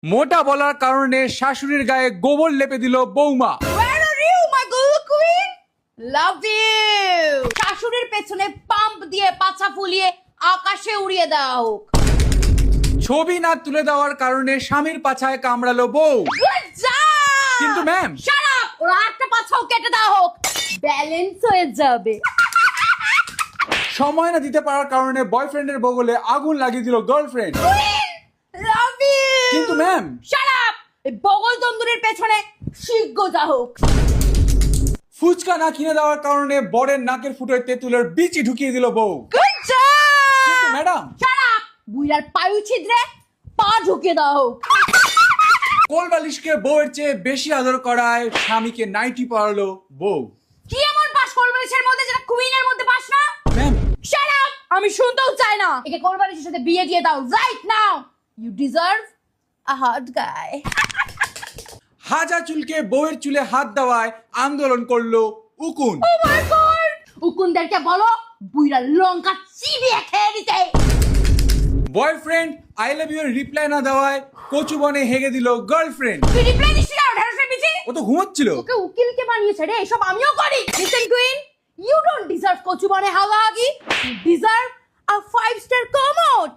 মোটা বলার কারণে শাশুড়ির গায়ে গোবর লেপে দিল বৌমা। Where are you, my girl queen? Love you. শাশুড়ির পেছনে পাম্প দিয়ে পাছা ফুলিয়ে আকাশে উড়িয়ে দেওয়া হোক। ছবি না তুলে দেওয়ার কারণে স্বামীর পাছায় কামড়ালো বউ। Good job! কিন্তু ম্যাম Shut up! ওর একটা পাছাও কেটে দেওয়া হোক, ব্যালেন্স হয়ে যাবে। সময় না দিতে পারার কারণে বয়ফ্রেন্ডের বগলে আগুন লাগিয়ে দিল গার্লফ্রেন্ড। Queen, love you. কিন্তু ম্যাম Shut up! এই বগল তন্দুরের পেছনে শিগ গোজা হোক। ফুচকা না কিনে দেওয়ার কারণে বরের নাকের ফুটোয় তেঁতুলের বিচি ঢুকিয়ে দিল বউ। Good job! Madam Shut up! বুইড়ার পায়ু ছিদ্রে পা ঢুকিয়ে দেওয়া হোক। কোলবালিশকে বউয়ের চেয়ে বেশি আদর করায় স্বামীকে নাইটি পরালো বউ। কি এমন পাশ কোলবালিশের মধ্যে যেটা কুইনের মধ্যে পাস না? Ma'am Shut up! আমি শুনতেও চাই না। একে কোলবালিশের সাথে বিয়ে দিয়ে দাও right now. You deserve a hot guy. হাজা চুলকে বউয়ের চুলে হাত দেওয়ায় আন্দোলন করলো উকুন। Oh my god! উকুনদেরকে বলো বুইড়া লঙ্কা চিবিয়ে খেয়ে নিতে। Boyfriend I love you reply না দেওয়ায় কচু বনে হেগে দিল গার্লফ্রেন্ড। তুই রিপ্লাই দিস না ঢেড়সের পিছে। ও তো ঘুমাচ্ছিল। ওকে উকিলকে বানিয়েছে রে, এসব আমিও করি। Listen queen, you don't deserve কচু বনে হাওয়াহাগি. You deserve a 5-star commode.